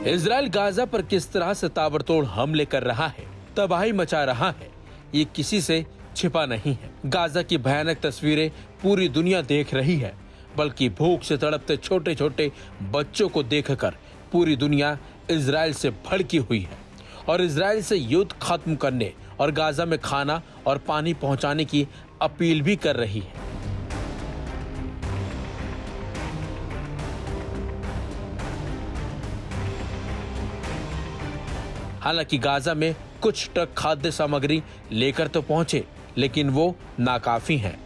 Israel Gaza पर किस तरह से ताबड़तोड़ हमले कर रहा है, तबाही मचा रहा है, ये किसी से छिपा नहीं है। गाजा की भयानक तस्वीरें पूरी दुनिया देख रही है, बल्कि भूख से तड़पते छोटे छोटे बच्चों को देखकर पूरी दुनिया इजराइल से भड़की हुई है और इजराइल से युद्ध खत्म करने और गाजा में खाना और पानी पहुंचाने की अपील भी कर रही है। हालांकि गाजा में कुछ ट्रक खाद्य सामग्री लेकर तो पहुंचे, लेकिन वो नाकाफी हैं।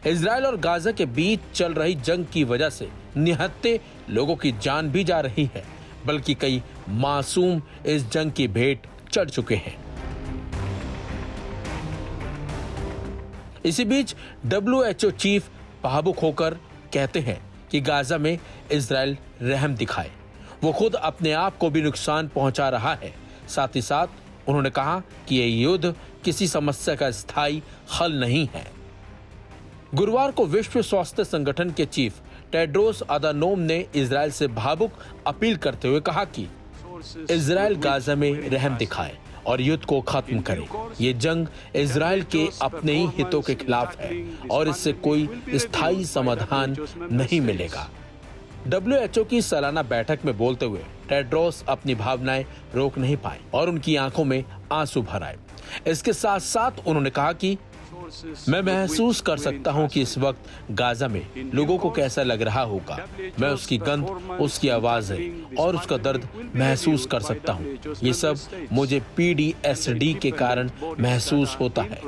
इजराइल और गाजा के बीच चल रही जंग की वजह से निहत्थे लोगों की जान भी जा रही है, बल्कि कई मासूम इस जंग की भेंट चढ़ चुके हैं। इसी बीच WHO चीफ भावुक होकर कहते हैं कि गाजा में इजराइल रहम दिखाए, वो खुद अपने आप को भी नुकसान पहुंचा रहा है। साथ ही साथ उन्होंने कहा कि यह युद्ध किसी समस्या का स्थायी हल नहीं है। गुरुवार को विश्व स्वास्थ्य संगठन के चीफ टेड्रोस अधानोम ने इजराइल से भावुक अपील करते हुए कहा कि इजराइल गाजा में रहम दिखाए और युद्ध को खत्म करे। ये जंग इजराइल के अपने ही हितों के खिलाफ है और इससे कोई स्थायी समाधान नहीं मिलेगा। WHO की सालाना बैठक में बोलते हुए टेड्रोस अपनी भावनाएं रोक नहीं पाए और उनकी आंखों में आंसू भर आए। इसके साथ साथ उन्होंने कहा कि मैं महसूस कर सकता हूं कि इस वक्त गाजा में लोगों को कैसा लग रहा होगा। मैं उसकी गंध, उसकी आवाजें और उसका दर्द महसूस कर सकता हूं। ये सब मुझे PTSD के कारण महसूस होता है।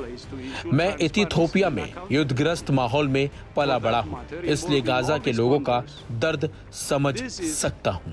मैं इथियोपिया में युद्धग्रस्त माहौल में पला बड़ा हूं, इसलिए गाजा के लोगों का दर्द समझ सकता हूं।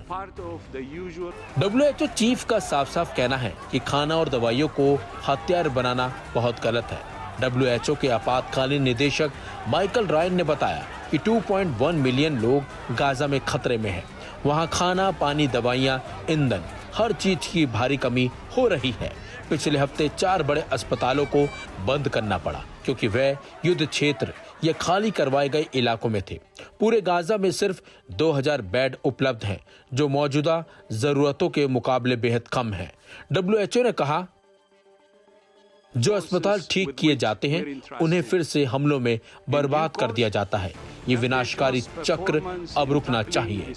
WHO चीफ का साफ साफ कहना है कि खाना और दवाइयों को हथियार बनाना बहुत गलत है। WHO के आपातकालीन निदेशक माइकल रायन ने बताया कि 2.1 मिलियन लोग गाजा में खतरे में हैं। वहां खाना, पानी, दवाइयां, ईंधन, हर चीज की भारी कमी हो रही है। पिछले हफ्ते 4 बड़े अस्पतालों को बंद करना पड़ा क्योंकि वे युद्ध क्षेत्र या खाली करवाए गए इलाकों में थे। पूरे गाजा में सिर्फ 2000 बेड उपलब्ध हैं, जो मौजूदा जरूरतों के मुकाबले बेहद कम है। WHO ने कहा, जो अस्पताल ठीक किए जाते हैं उन्हें फिर से हमलों में बर्बाद कर दिया जाता है। ये विनाशकारी चक्र अब रुकना चाहिए।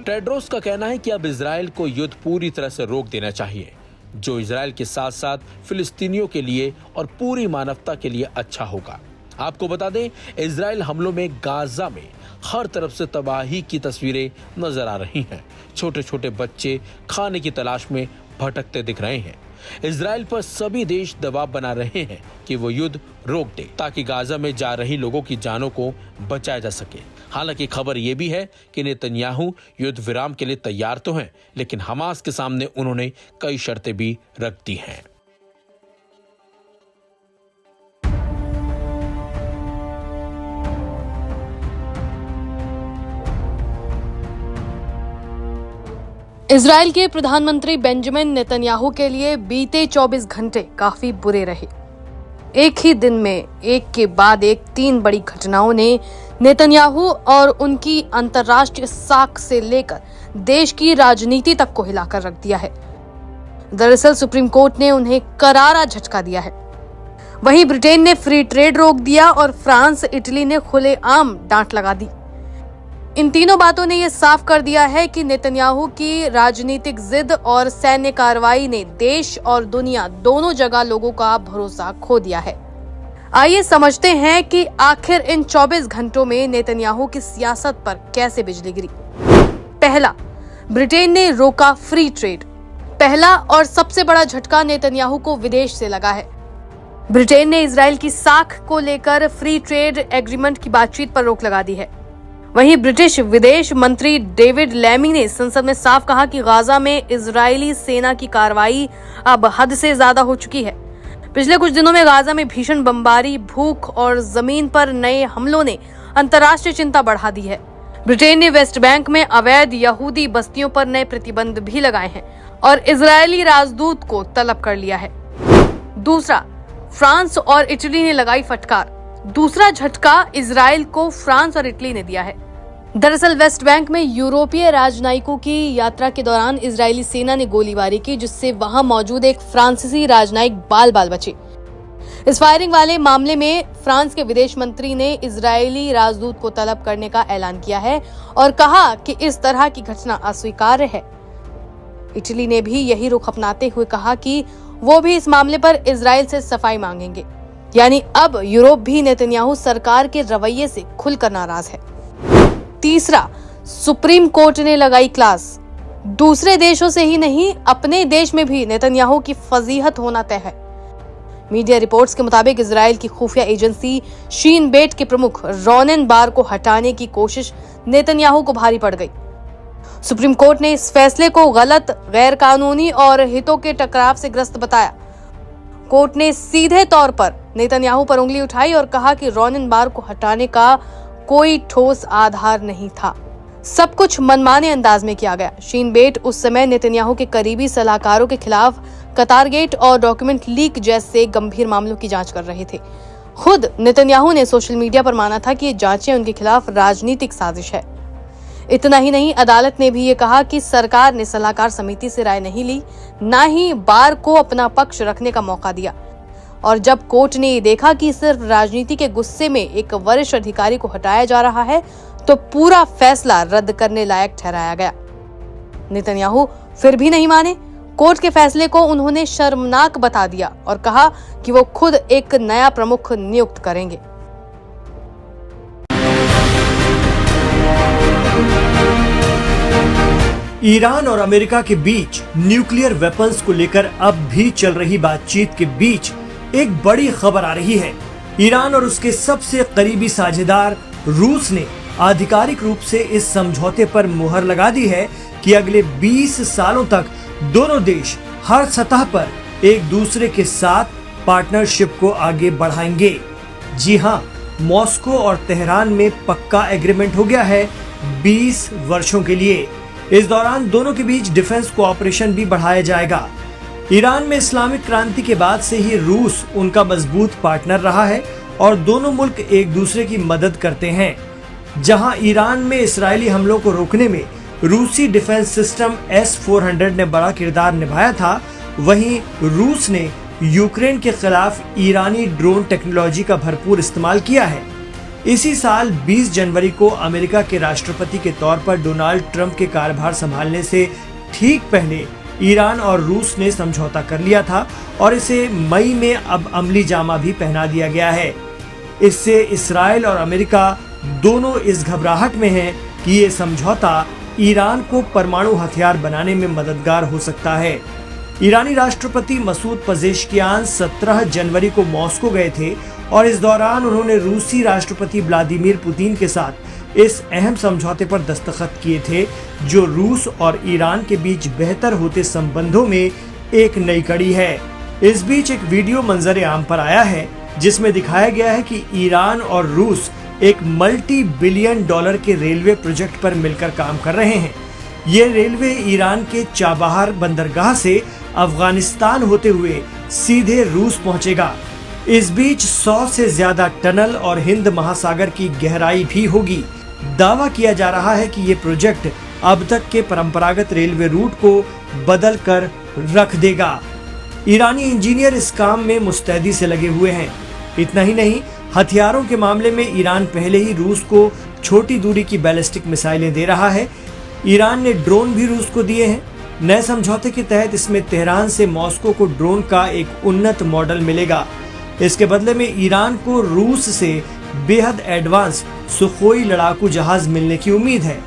टेड्रोस का कहना है कि अब इजराइल को युद्ध पूरी तरह से रोक देना चाहिए, जो इजराइल के साथ साथ फिलिस्तीनियों के लिए और पूरी मानवता के लिए अच्छा होगा। आपको बता दें, इजराइल हमलों में गाजा में हर तरफ से तबाही की तस्वीरें नजर आ रही हैं। छोटे छोटे बच्चे खाने की तलाश में भटकते दिख रहे हैं। इजराइल पर सभी देश दबाव बना रहे हैं कि वो युद्ध रोक दे ताकि गाजा में जा रही लोगों की जानों को बचाया जा सके। हालांकि खबर ये भी है कि नेतन्याहू युद्ध विराम के लिए तैयार तो हैं, लेकिन हमास के सामने उन्होंने कई शर्तें भी रख दी हैं। इजराइल के प्रधानमंत्री बेंजामिन नेतन्याहू के लिए बीते 24 घंटे काफी बुरे रहे। एक ही दिन में एक के बाद एक 3 बड़ी घटनाओं ने नेतन्याहू और उनकी अंतर्राष्ट्रीय साख से लेकर देश की राजनीति तक को हिलाकर रख दिया है। दरअसल सुप्रीम कोर्ट ने उन्हें करारा झटका दिया है। वहीं ब्रिटेन ने फ्री ट्रेड रोक दिया और फ्रांस, इटली ने खुलेआम डांट लगा दी। इन तीनों बातों ने यह साफ कर दिया है कि नेतन्याहू की राजनीतिक जिद और सैन्य कार्रवाई ने देश और दुनिया दोनों जगह लोगों का भरोसा खो दिया है। आइए समझते हैं कि आखिर इन 24 घंटों में नेतन्याहू की सियासत पर कैसे बिजली गिरी। पहला, ब्रिटेन ने रोका फ्री ट्रेड। पहला और सबसे बड़ा झटका नेतन्याहू को विदेश से लगा है। ब्रिटेन ने इजराइल की साख को लेकर फ्री ट्रेड एग्रीमेंट की बातचीत पर रोक लगा दी है। वहीं ब्रिटिश विदेश मंत्री डेविड लैमी ने संसद में साफ कहा कि गाजा में इजरायली सेना की कार्रवाई अब हद से ज्यादा हो चुकी है। पिछले कुछ दिनों में गाजा में भीषण बमबारी, भूख और जमीन पर नए हमलों ने अंतर्राष्ट्रीय चिंता बढ़ा दी है। ब्रिटेन ने वेस्ट बैंक में अवैध यहूदी बस्तियों पर नए प्रतिबंध भी लगाए हैं और इजरायली राजदूत को तलब कर लिया है। दूसरा, फ्रांस और इटली ने लगाई फटकार। दूसरा झटका इजराइल को फ्रांस और इटली ने दिया है। दरअसल वेस्ट बैंक में यूरोपीय राजनयिकों की यात्रा के दौरान इजरायली सेना ने गोलीबारी की, जिससे वहां मौजूद एक फ्रांसीसी राजनयिक बाल बचे। इस फायरिंग वाले मामले में फ्रांस के विदेश मंत्री ने इजरायली राजदूत को तलब करने का ऐलान किया है और कहा कि इस तरह की घटना अस्वीकार्य है। इटली ने भी यही रुख अपनाते हुए कहा कि वो भी इस मामले पर इजरायल से सफाई मांगेंगे। यानी अब यूरोप भी नेतन्याहू सरकार के रवैये से खुलकर नाराज है। तीसरा, सुप्रीम कोर्ट ने लगाई क्लास। दूसरे देशों से ही नहीं, अपने देश में भी नेतन्याहू की फजीहत होना तय है। मीडिया रिपोर्ट्स के मुताबिक इजरायल की खुफिया एजेंसी शीन बेट के प्रमुख रोनेन बार को हटाने की कोशिश नेतन्याहू को भारी पड़ गई। सुप्रीम कोर्ट ने इस फैसले को गलत, गैर कानूनी और हितों के टकराव से ग्रस्त बताया। कोर्ट ने सीधे तौर पर नेतन्याहू पर उंगली उठाई और कहा कि रोनेन बार को हटाने का कोई ठोस आधार नहीं था, सब कुछ मनमाने अंदाज में किया गया। शीन बेट उस समय नेतन्याहू के करीबी सलाहकारों के खिलाफ कतारगेट और डॉक्यूमेंट लीक जैसे गंभीर मामलों की जांच कर रहे थे। खुद नेतन्याहू ने सोशल मीडिया पर माना था कि ये जांचें उनके खिलाफ राजनीतिक साजिश है। इतना ही नहीं, अदालत ने भी ये कहा कि सरकार ने सलाहकार समिति से राय नहीं ली, न ही बार को अपना पक्ष रखने का मौका दिया। और जब कोर्ट ने ये देखा कि सिर्फ राजनीति के गुस्से में एक वरिष्ठ अधिकारी को हटाया जा रहा है, तो पूरा फैसला रद्द करने लायक ठहराया गया। नेतन्याहू फिर भी नहीं माने। कोर्ट के फैसले को उन्होंने शर्मनाक बता दिया और कहा कि वो खुद एक नया प्रमुख नियुक्त करेंगे। ईरान और अमेरिका के बीच न्यूक्लियर वेपन्स को लेकर अब भी चल रही बातचीत के बीच एक बड़ी खबर आ रही है। ईरान और उसके सबसे करीबी साझेदार रूस ने आधिकारिक रूप से इस समझौते पर मुहर लगा दी है कि अगले 20 सालों तक दोनों देश हर सतह पर एक दूसरे के साथ पार्टनरशिप को आगे बढ़ाएंगे। जी हाँ, मॉस्को और तेहरान में पक्का एग्रीमेंट हो गया है 20 वर्षों के लिए। इस दौरान दोनों के बीच डिफेंस कोऑपरेशन भी बढ़ाया जाएगा। ईरान में इस्लामिक क्रांति के बाद से ही रूस उनका मजबूत पार्टनर रहा है और दोनों मुल्क एक दूसरे की मदद करते हैं। जहां ईरान में इस्राएली हमलों को रोकने में रूसी डिफेंस सिस्टम S-400 ने बड़ा किरदार निभाया था, वहीं रूस ने यूक्रेन के खिलाफ ईरानी ड्रोन टेक्नोलॉजी का भरपूर इस्तेमाल किया है। इसी साल 20 जनवरी को अमेरिका के राष्ट्रपति के तौर पर डोनाल्ड ट्रंप के कार्यभार संभालने से ठीक पहले ईरान और रूस ने समझौता कर लिया था और इसे मई में अब अमली जामा भी पहना दिया गया है। इससे इस्राएल और अमेरिका दोनों इस घबराहट में हैं कि ये समझौता ईरान को परमाणु हथियार बनाने में मददगार हो सकता है। ईरानी राष्ट्रपति मसूद पजेश्कियान 17 जनवरी को मॉस्को गए थे और इस दौरान उन्होंने रूसी राष्ट्रपति व्लादिमीर पुतिन के साथ इस अहम समझौते पर दस्तखत किए थे, जो रूस और ईरान के बीच बेहतर होते संबंधों में एक नई कड़ी है। इस बीच एक वीडियो मंजर आम पर आया है जिसमें दिखाया गया है कि ईरान और रूस एक $multi-billion के रेलवे प्रोजेक्ट पर मिलकर काम कर रहे हैं। ये रेलवे ईरान के चाबहार बंदरगाह से अफगानिस्तान होते हुए सीधे रूस पहुंचेगा। इस बीच 100 से ज्यादा टनल और हिंद महासागर की गहराई भी होगी। दावा किया जा रहा है कि ये प्रोजेक्ट अब तक के परंपरागत रेलवे रूट को बदल कर रख देगा। ईरानी इंजीनियर इस काम में मुस्तैदी से लगे हुए हैं। इतना ही नहीं, हथियारों के मामले में ईरान पहले ही रूस को छोटी दूरी की बैलिस्टिक मिसाइलें दे रहा है। ईरान ने ड्रोन भी रूस को दिए हैं। नए समझौते के तहत इसमें तेहरान से मॉस्को को ड्रोन का एक उन्नत मॉडल मिलेगा। इसके बदले में ईरान को रूस से बेहद एडवांस सुखोई लड़ाकू जहाज मिलने की उम्मीद है।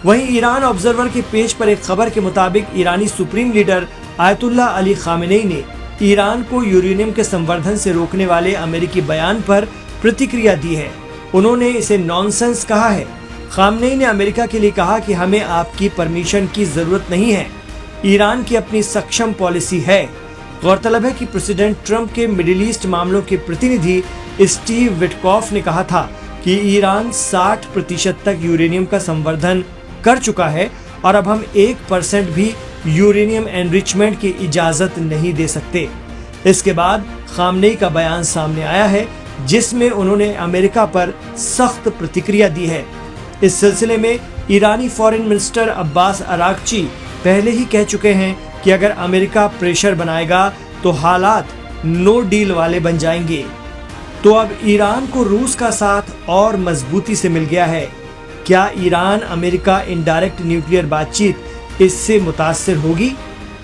वहीं ईरान ऑब्जर्वर के पेज पर एक खबर के मुताबिक ईरानी supreme leader Ayatollah Ali Khamenei ने ईरान को यूरेनियम के संवर्धन से रोकने वाले अमेरिकी बयान पर प्रतिक्रिया दी है। उन्होंने इसे नॉनसेंस कहा है। खामेनेई ने अमेरिका के लिए कहा कि हमें आपकी परमिशन की जरूरत नहीं है, ईरान की अपनी सक्षम पॉलिसी है। गौरतलब है कि प्रेसिडेंट ट्रंप के मिडिल ईस्ट मामलों के प्रतिनिधि स्टीव विटकॉफ ने कहा था कि ईरान 60% तक यूरेनियम का संवर्धन कर चुका है और अब हम 1% भी यूरेनियम एनरिचमेंट की इजाजत नहीं दे सकते। इसके बाद खामेनेई का बयान सामने आया है जिसमें उन्होंने अमेरिका पर सख्त प्रतिक्रिया दी है। इस सिलसिले में ईरानी फॉरेन मिनिस्टर अब्बास अरागची पहले ही कह चुके हैं कि अगर अमेरिका प्रेशर बनाएगा तो हालात नो डील वाले बन जाएंगे। तो अब ईरान को रूस का साथ और मजबूती से मिल गया है। क्या ईरान अमेरिका इनडायरेक्ट न्यूक्लियर बातचीत इससे मुतासिर होगी?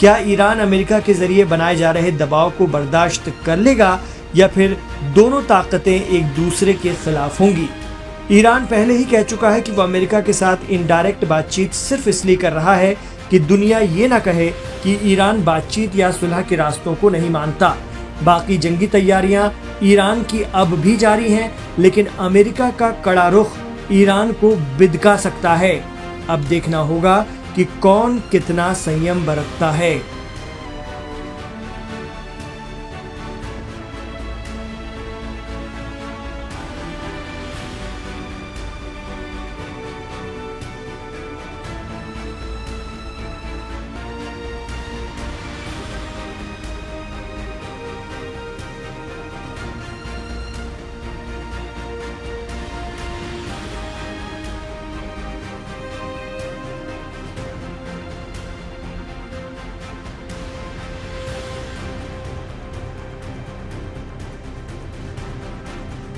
क्या ईरान अमेरिका के जरिए बनाए जा रहे दबाव को बर्दाश्त कर लेगा या फिर दोनों ताकतें एक दूसरे के खिलाफ होंगी? ईरान पहले ही कह चुका है कि वो अमेरिका के साथ इनडायरेक्ट बातचीत सिर्फ इसलिए कर रहा है कि दुनिया ये ना कहे कि ईरान बातचीत या सुलह के रास्तों को नहीं मानता। बाकी जंगी तैयारियां ईरान की अब भी जारी हैं, लेकिन अमेरिका का कड़ा रुख ईरान को बिदका सकता है। अब देखना होगा कि कौन कितना संयम बरतता है।